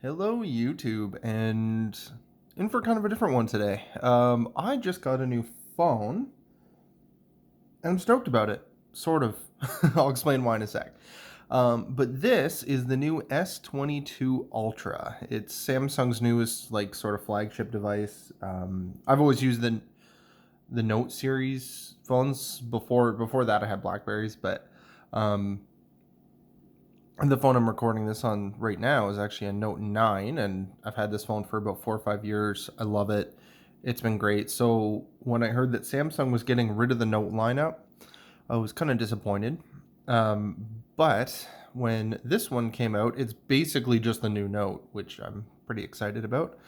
Hello YouTube, and in for kind of a different one today. I just got a new phone, and I'm stoked about it, sort of. I'll explain why in a sec. But this is the new S22 Ultra. It's Samsung's newest, like, sort of flagship device. I've always used the Note series phones. Before that I had Blackberries, but the phone I'm recording this on right now is actually a Note 9, and I've had this phone for about 4 or 5 years. I love it. It's been great. So when I heard that Samsung was getting rid of the Note lineup, I was kind of disappointed. But when this one came out, it's basically just the new Note, which I'm pretty excited about.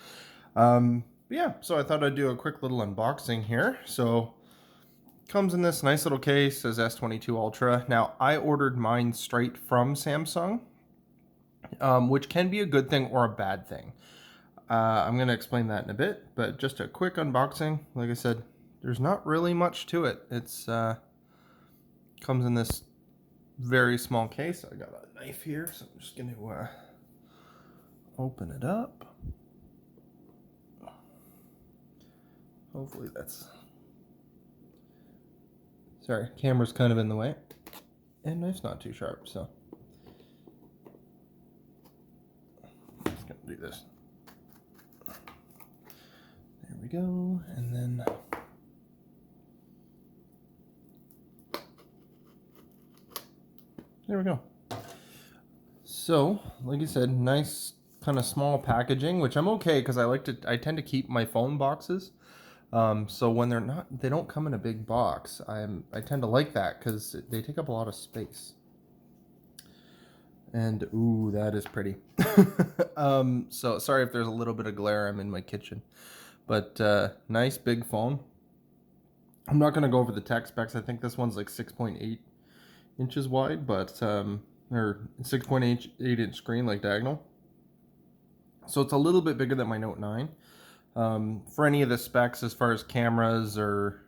Yeah, so I thought I'd do a quick little unboxing here. So comes in this nice little case, says S22 Ultra. Now, I ordered mine straight from Samsung, which can be a good thing or a bad thing. I'm going to explain that in a bit, but just a quick unboxing. Like I said, there's not really much to it. It's comes in this very small case. I got a knife here, so I'm just going to open it up. Hopefully that's... Sorry, camera's kind of in the way. And knife's not too sharp, so... I'm just going to do this. There we go, and then... There we go. So, like I said, nice kind of small packaging, which I'm okay because I tend to keep my phone boxes. So when they don't come in a big box, I tend to like that because they take up a lot of space. And ooh, that is pretty. So sorry if there's a little bit of glare. I'm in my kitchen, but nice big phone. I'm not gonna go over the tech specs. I think this one's like 6.8 inches wide, but or 6.8 inch screen, like diagonal. So it's a little bit bigger than my Note 9. For any of the specs as far as cameras or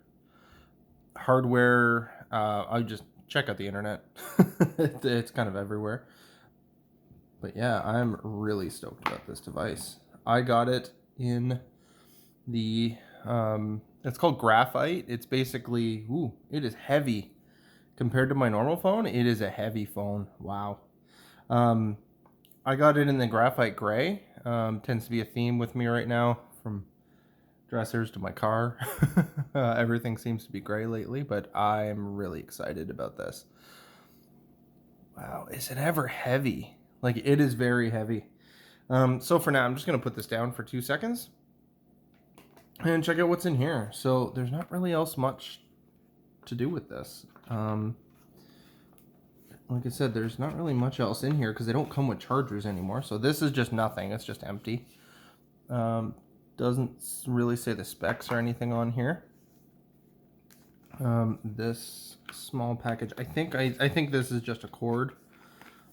hardware, I just check out the internet. It's kind of everywhere. But yeah, I'm really stoked about this device. I got it in the, it's called Graphite. It's basically, it is heavy. Compared to my normal phone, it is a heavy phone. Wow. I got it in the graphite gray. Tends to be a theme with me right now, from dressers to my car. Everything seems to be gray lately, but I'm really excited about this. Wow, is it ever heavy? Like, it is very heavy. So for now, I'm just going to put this down for 2 seconds and check out what's in here. So there's not really else much to do with this. Like I said, there's not really much else in here because they don't come with chargers anymore. So this is just nothing. It's just empty. Doesn't really say the specs or anything on here. This small package, I think this is just a cord.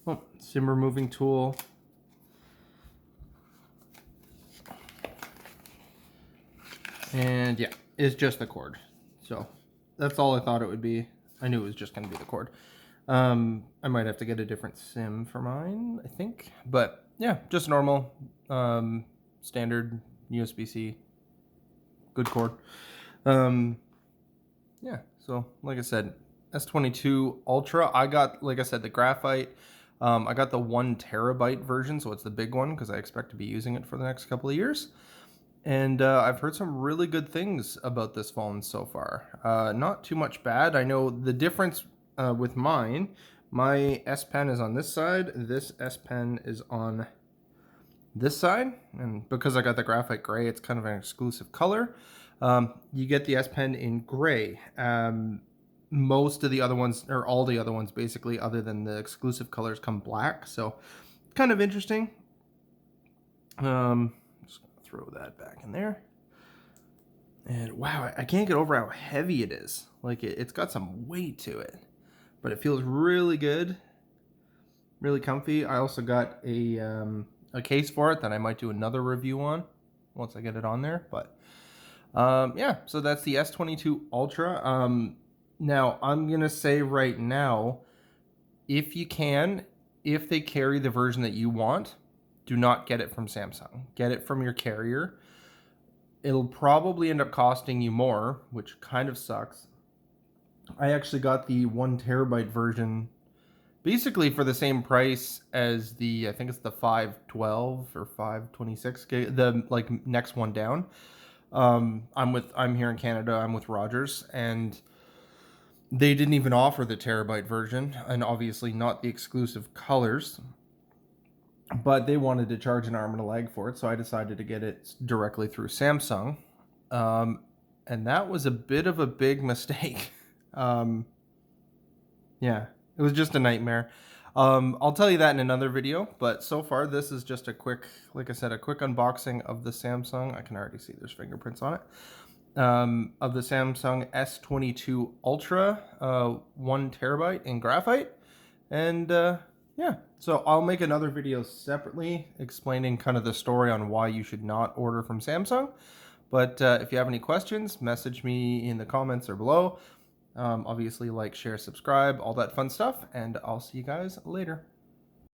Oh, SIM removing tool. And yeah, it's just the cord. So that's all I thought it would be. I knew it was just going to be the cord. I might have to get a different SIM for mine, I think. But yeah, just normal, standard USB-C. Good cord. Yeah, so like I said, S22 Ultra. I got, like I said, the graphite. I got the 1 terabyte version, so it's the big one because I expect to be using it for the next couple of years. And I've heard some really good things about this phone so far. Not too much bad. I know the difference with mine. My S Pen is on this side. This S Pen is on this side. And because I got the graphite gray, it's kind of an exclusive color. You get the S Pen in gray. Most of the other ones, or all the other ones basically, other than the exclusive colors, come black. So kind of interesting. Just gonna throw that back in there. And wow, I can't get over how heavy it is. Like, it's got some weight to it, but it feels really good, really comfy. I also got a case for it that I might do another review on once I get it on there. But yeah, so that's the S22 Ultra. Now, I'm going to say right now, if you can, if they carry the version that you want, do not get it from Samsung. Get it from your carrier. It'll probably end up costing you more, which kind of sucks. I actually got the 1 TB version basically for the same price as the, I think it's the 512 or 526 gig, the like next one down. I'm here in Canada. I'm with Rogers, and they didn't even offer the terabyte version, and obviously not the exclusive colors. But they wanted to charge an arm and a leg for it, so I decided to get it directly through Samsung, and that was a bit of a big mistake. Yeah, it was just a nightmare. I'll tell you that in another video, but so far this is just a quick, like I said, a quick unboxing of the Samsung. I can already see there's fingerprints on it. Of the Samsung S22 Ultra, 1 TB in graphite. And yeah, so I'll make another video separately explaining kind of the story on why you should not order from Samsung. But if you have any questions, message me in the comments or below. Obviously, like, share, subscribe, all that fun stuff, and I'll see you guys later.